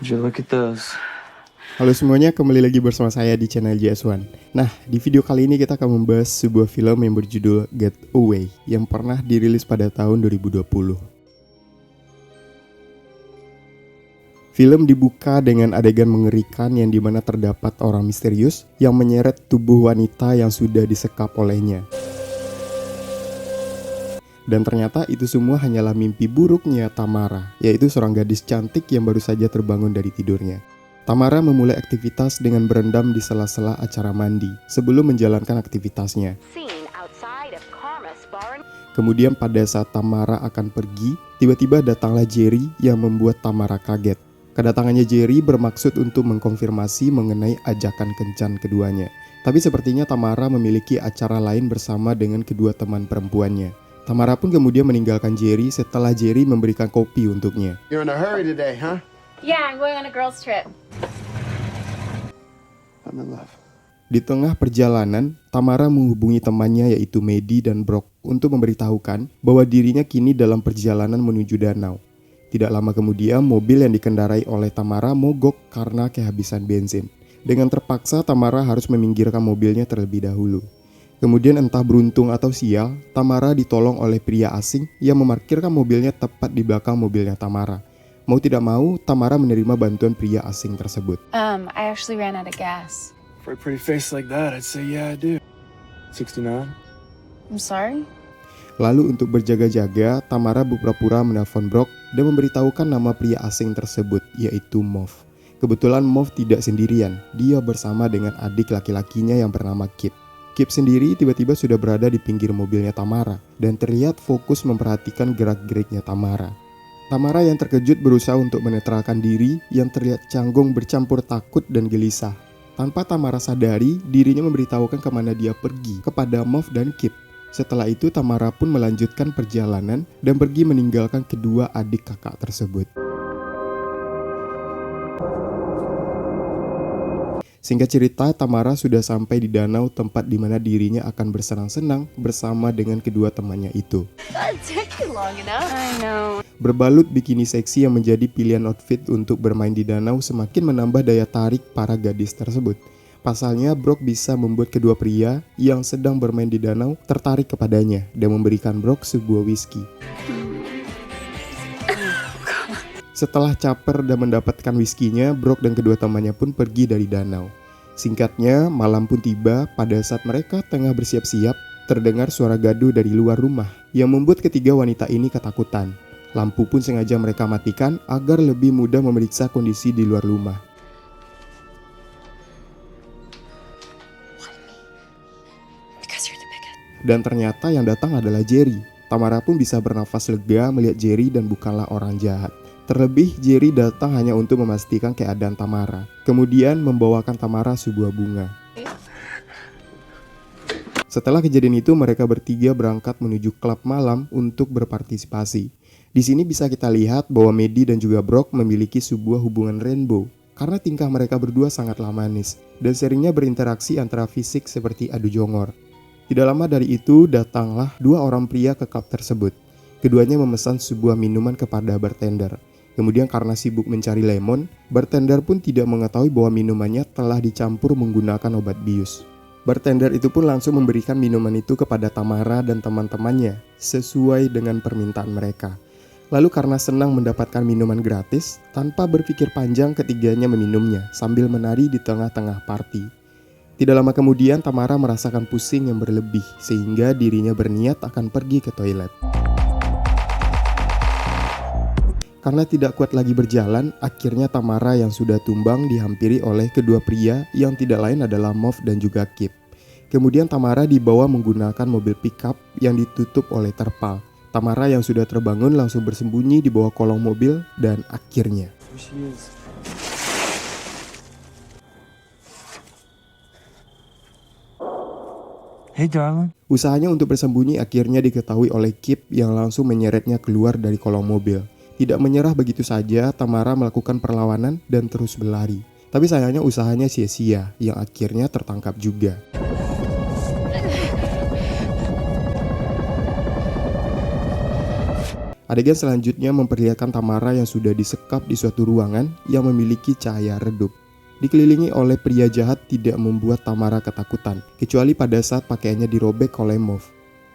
Would you look at those? Halo semuanya, kembali lagi bersama saya di channel JS1. Nah, di video kali ini kita akan membahas sebuah film yang berjudul Get Away yang pernah dirilis pada tahun 2020. Film dibuka dengan adegan mengerikan yang dimana terdapat orang misterius yang menyeret tubuh wanita yang sudah disekap olehnya. Dan ternyata itu semua hanyalah mimpi buruknya Tamara, yaitu seorang gadis cantik yang baru saja terbangun dari tidurnya. Tamara memulai aktivitas dengan berendam di sela-sela acara mandi sebelum menjalankan aktivitasnya. Kemudian pada saat Tamara akan pergi, tiba-tiba datanglah Jerry yang membuat Tamara kaget. Kedatangannya Jerry bermaksud untuk mengkonfirmasi mengenai ajakan kencan keduanya. Tapi sepertinya Tamara memiliki acara lain bersama dengan kedua teman perempuannya. Tamara pun kemudian meninggalkan Jerry setelah Jerry memberikan kopi untuknya. You're in a hurry today, huh? Yeah, I'm going on a girls' trip. I'm in love. Di tengah perjalanan, Tamara menghubungi temannya yaitu Maddie dan Brock untuk memberitahukan bahwa dirinya kini dalam perjalanan menuju danau. Tidak lama kemudian, mobil yang dikendarai oleh Tamara mogok karena kehabisan bensin. Dengan terpaksa, Tamara harus meminggirkan mobilnya terlebih dahulu. Kemudian entah beruntung atau sial, Tamara ditolong oleh pria asing yang memarkirkan mobilnya tepat di belakang mobilnya Tamara. Mau tidak mau, Tamara menerima bantuan pria asing tersebut. I actually ran out of gas. For a pretty face like that, I'd say yeah, I do. 69? I'm sorry? Lalu untuk berjaga-jaga, Tamara berpura-pura menelpon Brock dan memberitahukan nama pria asing tersebut, yaitu Mauve. Kebetulan Mauve tidak sendirian, dia bersama dengan adik laki-lakinya yang bernama Kip. Kip sendiri tiba-tiba sudah berada di pinggir mobilnya Tamara dan terlihat fokus memperhatikan gerak-geriknya Tamara. Tamara yang terkejut berusaha untuk menetralkan diri yang terlihat canggung bercampur takut dan gelisah. Tanpa Tamara sadari, dirinya memberitahukan kemana dia pergi kepada Mauve dan Kip. Setelah itu Tamara pun melanjutkan perjalanan dan pergi meninggalkan kedua adik kakak tersebut. Singkat cerita, Tamara sudah sampai di danau tempat di mana dirinya akan bersenang-senang bersama dengan kedua temannya itu. That took you long enough. I know. Berbalut bikini seksi yang menjadi pilihan outfit untuk bermain di danau semakin menambah daya tarik para gadis tersebut. Pasalnya, Brock bisa membuat kedua pria yang sedang bermain di danau tertarik kepadanya dan memberikan Brock sebuah whisky. Setelah caper dan mendapatkan whiskinya, Brock dan kedua temannya pun pergi dari danau. Singkatnya, malam pun tiba. Pada saat mereka tengah bersiap-siap, terdengar suara gaduh dari luar rumah yang membuat ketiga wanita ini ketakutan. Lampu pun sengaja mereka matikan agar lebih mudah memeriksa kondisi di luar rumah. Dan ternyata yang datang adalah Jerry. Tamara pun bisa bernafas lega melihat Jerry dan bukanlah orang jahat. Terlebih, Jerry datang hanya untuk memastikan keadaan Tamara. Kemudian membawakan Tamara sebuah bunga. Setelah kejadian itu, mereka bertiga berangkat menuju klub malam untuk berpartisipasi. Di sini bisa kita lihat bahwa Maddie dan juga Brock memiliki sebuah hubungan rainbow. Karena tingkah mereka berdua sangatlah manis dan seringnya berinteraksi antara fisik seperti adu jongor. Tidak lama dari itu, datanglah dua orang pria ke klub tersebut. Keduanya memesan sebuah minuman kepada bartender. Kemudian karena sibuk mencari lemon, bartender pun tidak mengetahui bahwa minumannya telah dicampur menggunakan obat bius. Bartender itu pun langsung memberikan minuman itu kepada Tamara dan teman-temannya sesuai dengan permintaan mereka. Lalu karena senang mendapatkan minuman gratis, tanpa berpikir panjang ketiganya meminumnya sambil menari di tengah-tengah party. Tidak lama kemudian Tamara merasakan pusing yang berlebih sehingga dirinya berniat akan pergi ke toilet. Karena tidak kuat lagi berjalan, akhirnya Tamara yang sudah tumbang dihampiri oleh kedua pria yang tidak lain adalah Mauve dan juga Kip. Kemudian Tamara dibawa menggunakan mobil pickup yang ditutup oleh terpal. Tamara yang sudah terbangun langsung bersembunyi di bawah kolong mobil dan akhirnya Hey darling. usahanya untuk bersembunyi akhirnya diketahui oleh Kip yang langsung menyeretnya keluar dari kolong mobil. Tidak menyerah begitu saja, Tamara melakukan perlawanan dan terus berlari. Tapi sayangnya usahanya sia-sia, yang akhirnya tertangkap juga. Adegan selanjutnya memperlihatkan Tamara yang sudah disekap di suatu ruangan yang memiliki cahaya redup. Dikelilingi oleh pria jahat tidak membuat Tamara ketakutan, kecuali pada saat pakaiannya dirobek oleh Mauve.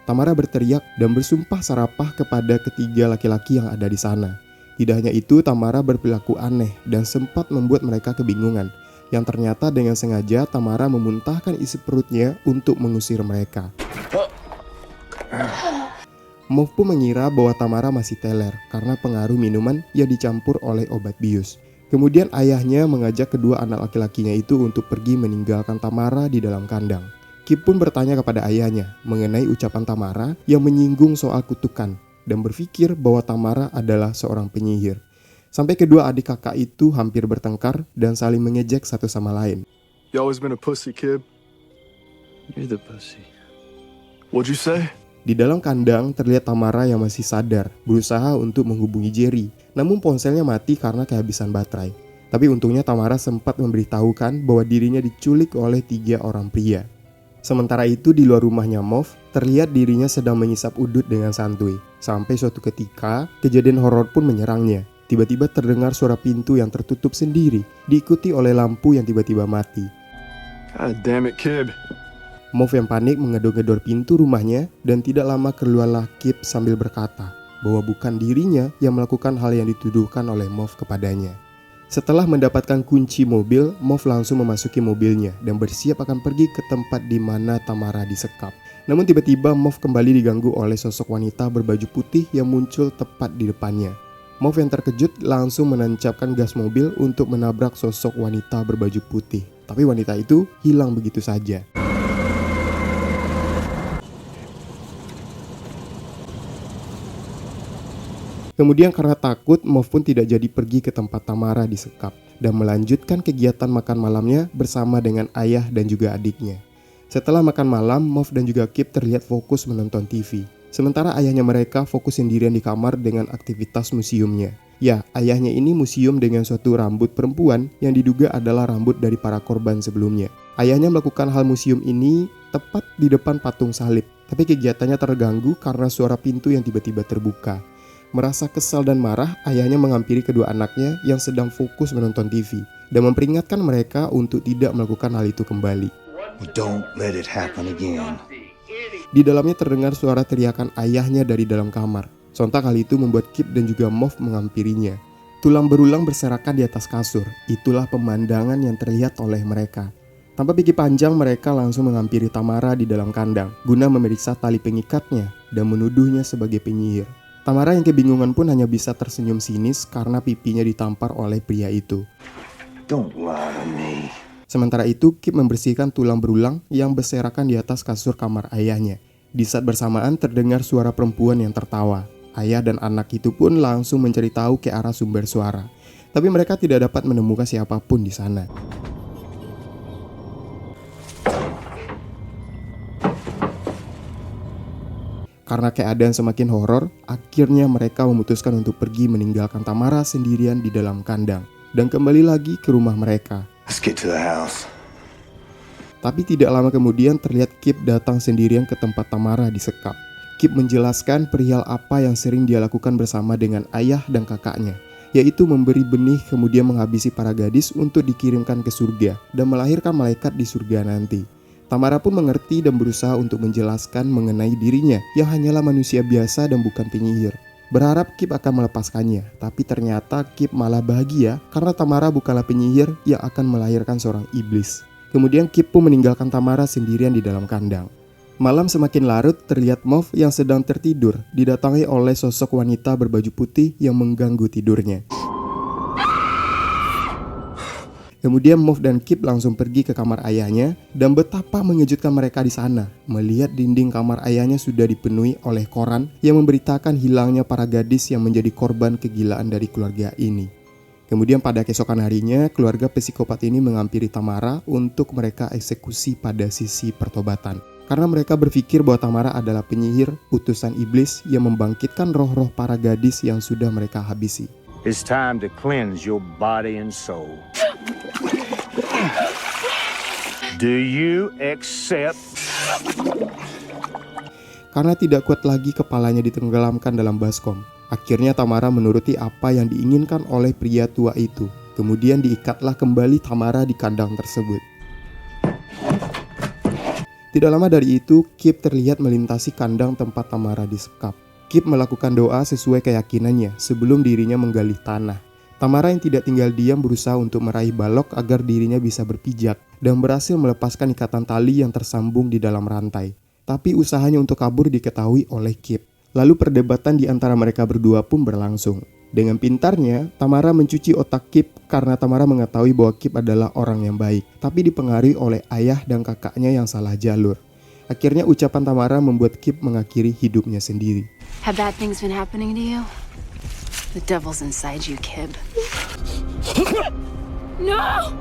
Tamara berteriak dan bersumpah serapah kepada ketiga laki-laki yang ada di sana. Tidak hanya itu, Tamara berperilaku aneh dan sempat membuat mereka kebingungan. Yang ternyata dengan sengaja Tamara memuntahkan isi perutnya untuk mengusir mereka. Mauve pun mengira bahwa Tamara masih teler karena pengaruh minuman yang dicampur oleh obat bius. Kemudian ayahnya mengajak kedua anak laki-lakinya itu untuk pergi meninggalkan Tamara di dalam kandang. Kip pun bertanya kepada ayahnya mengenai ucapan Tamara yang menyinggung soal kutukan dan berpikir bahwa Tamara adalah seorang penyihir. Sampai kedua adik kakak itu hampir bertengkar dan saling mengejek satu sama lain. You always been a pussy, kid. You're the pussy. What'd you say? Di dalam kandang terlihat Tamara yang masih sadar, berusaha untuk menghubungi Jerry. Namun ponselnya mati karena kehabisan baterai. Tapi untungnya Tamara sempat memberitahukan bahwa dirinya diculik oleh 3 orang pria. Sementara itu di luar rumahnya Mauve, terlihat dirinya sedang mengisap udut dengan santuy. Sampai suatu ketika, kejadian horor pun menyerangnya. Tiba-tiba terdengar suara pintu yang tertutup sendiri, diikuti oleh lampu yang tiba-tiba mati. God damn it, kid. Mauve yang panik ngedor-ngedor pintu rumahnya dan tidak lama keluarlah Kip sambil berkata bahwa bukan dirinya yang melakukan hal yang dituduhkan oleh Mauve kepadanya. Setelah mendapatkan kunci mobil, Mauve langsung memasuki mobilnya dan bersiap akan pergi ke tempat di mana Tamara disekap. Namun tiba-tiba Mauve kembali diganggu oleh sosok wanita berbaju putih yang muncul tepat di depannya. Mauve yang terkejut langsung menancapkan gas mobil untuk menabrak sosok wanita berbaju putih. Tapi wanita itu hilang begitu saja. Kemudian karena takut, Mauve pun tidak jadi pergi ke tempat Tamara disekap dan melanjutkan kegiatan makan malamnya bersama dengan ayah dan juga adiknya. Setelah makan malam, Mauve dan juga Kip terlihat fokus menonton TV. Sementara ayahnya mereka fokus sendirian di kamar dengan aktivitas museumnya. Ya, ayahnya ini museum dengan suatu rambut perempuan yang diduga adalah rambut dari para korban sebelumnya. Ayahnya melakukan hal museum ini tepat di depan patung salib, tapi kegiatannya terganggu karena suara pintu yang tiba-tiba terbuka. Merasa kesal dan marah, ayahnya menghampiri kedua anaknya yang sedang fokus menonton TV dan memperingatkan mereka untuk tidak melakukan hal itu kembali. Don't let it happen again. Di dalamnya terdengar suara teriakan ayahnya dari dalam kamar. Sontak hal itu membuat Kip dan juga Mauve menghampirinya. Tulang berulang berserakan di atas kasur. Itulah pemandangan yang terlihat oleh mereka. Tanpa pikir panjang, mereka langsung menghampiri Tamara di dalam kandang guna memeriksa tali pengikatnya dan menuduhnya sebagai penyihir. Tamara yang kebingungan pun hanya bisa tersenyum sinis karena pipinya ditampar oleh pria itu. Don't lie to me. Sementara itu, Kip membersihkan tulang berulang yang berserakan di atas kasur kamar ayahnya. Di saat bersamaan terdengar suara perempuan yang tertawa. Ayah dan anak itu pun langsung mencari tahu ke arah sumber suara. Tapi mereka tidak dapat menemukan siapapun di sana. Karena keadaan semakin horor, akhirnya mereka memutuskan untuk pergi meninggalkan Tamara sendirian di dalam kandang dan kembali lagi ke rumah mereka. Let's get to the house. Tapi tidak lama kemudian terlihat Kip datang sendirian ke tempat Tamara disekap. Kip menjelaskan perihal apa yang sering dia lakukan bersama dengan ayah dan kakaknya, yaitu memberi benih kemudian menghabisi para gadis untuk dikirimkan ke surga dan melahirkan malaikat di surga nanti. Tamara pun mengerti dan berusaha untuk menjelaskan mengenai dirinya yang hanyalah manusia biasa dan bukan penyihir. Berharap Kip akan melepaskannya, tapi ternyata Kip malah bahagia karena Tamara bukanlah penyihir yang akan melahirkan seorang iblis. Kemudian Kip pun meninggalkan Tamara sendirian di dalam kandang. Malam semakin larut, terlihat Mauve yang sedang tertidur didatangi oleh sosok wanita berbaju putih yang mengganggu tidurnya. Kemudian Mauve dan Kip langsung pergi ke kamar ayahnya dan betapa mengejutkan mereka di sana melihat dinding kamar ayahnya sudah dipenuhi oleh koran yang memberitakan hilangnya para gadis yang menjadi korban kegilaan dari keluarga ini. Kemudian pada keesokan harinya, keluarga psikopat ini menghampiri Tamara untuk mereka eksekusi pada sisi pertobatan. Karena mereka berpikir bahwa Tamara adalah penyihir, utusan iblis yang membangkitkan roh-roh para gadis yang sudah mereka habisi. It's time to cleanse your body and soul. Do you accept? Karena tidak kuat lagi kepalanya ditenggelamkan dalam baskom, Akhirnya Tamara menuruti apa yang diinginkan oleh pria tua itu. Kemudian diikatlah kembali Tamara di kandang tersebut. Tidak lama dari itu, Kip terlihat melintasi kandang tempat Tamara disekap. Kip melakukan doa sesuai keyakinannya sebelum dirinya menggali tanah. Tamara yang tidak tinggal diam berusaha untuk meraih balok agar dirinya bisa berpijak dan berhasil melepaskan ikatan tali yang tersambung di dalam rantai. Tapi usahanya untuk kabur diketahui oleh Kip. Lalu perdebatan di antara mereka berdua pun berlangsung. Dengan pintarnya, Tamara mencuci otak Kip karena Tamara mengetahui bahwa Kip adalah orang yang baik, tapi dipengaruhi oleh ayah dan kakaknya yang salah jalur. Akhirnya ucapan Tamara membuat Kip mengakhiri hidupnya sendiri. Have bad things been happening to you? The devil's inside you, Kib. No!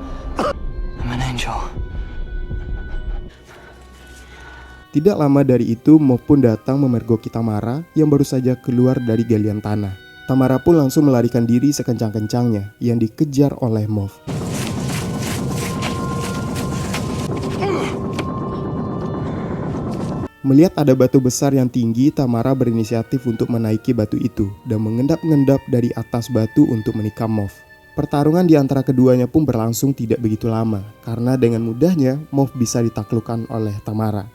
I'm an angel. Tidak lama dari itu, Moff pun datang memergoki Tamara yang baru saja keluar dari galian tanah. Tamara pun langsung melarikan diri sekencang-kencangnya yang dikejar oleh Moff. Melihat ada batu besar yang tinggi, Tamara berinisiatif untuk menaiki batu itu dan mengendap-ngendap dari atas batu untuk menikam Moff. Pertarungan di antara keduanya pun berlangsung tidak begitu lama karena dengan mudahnya Moff bisa ditaklukkan oleh Tamara.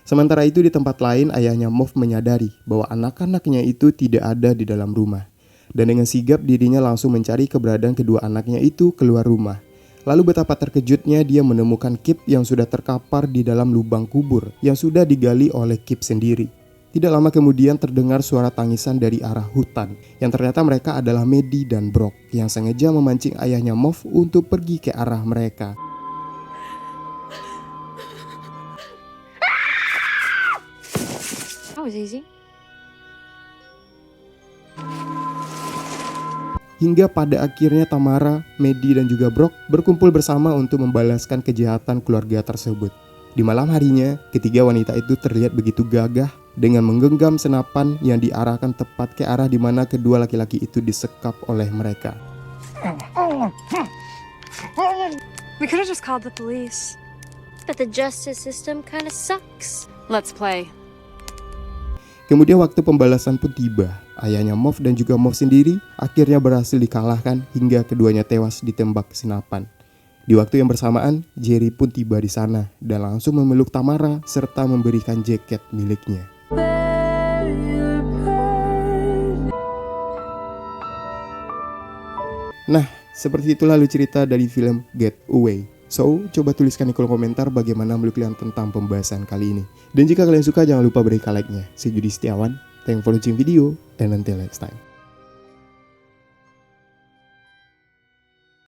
Sementara itu di tempat lain, ayahnya Moff menyadari bahwa anak-anaknya itu tidak ada di dalam rumah. Dan dengan sigap dirinya langsung mencari keberadaan kedua anaknya itu keluar rumah. Lalu betapa terkejutnya dia menemukan Kip yang sudah terkapar di dalam lubang kubur yang sudah digali oleh Kip sendiri. Tidak lama kemudian terdengar suara tangisan dari arah hutan, yang ternyata mereka adalah Maddie dan Brock yang sengaja memancing ayahnya Moff untuk pergi ke arah mereka. That was easy. Hingga pada akhirnya Tamara, Maddie dan juga Brock berkumpul bersama untuk membalaskan kejahatan keluarga tersebut. Di malam harinya, ketiga wanita itu terlihat begitu gagah dengan menggenggam senapan yang diarahkan tepat ke arah di mana kedua laki-laki itu disekap oleh mereka. We could have just called the police. But the justice system kind of sucks. Let's play. Kemudian waktu pembalasan pun tiba. Ayahnya Moff dan juga Moff sendiri akhirnya berhasil dikalahkan hingga keduanya tewas ditembak senapan. Di waktu yang bersamaan, Jerry pun tiba di sana dan langsung memeluk Tamara serta memberikan jaket miliknya. Nah, seperti itulah lalu cerita dari film Get Away. So, coba tuliskan di kolom komentar bagaimana menurut kalian tentang pembahasan kali ini. Dan jika kalian suka, jangan lupa berikan like-nya. Saya Yudi Setiawan, thank you for watching video, and until next time.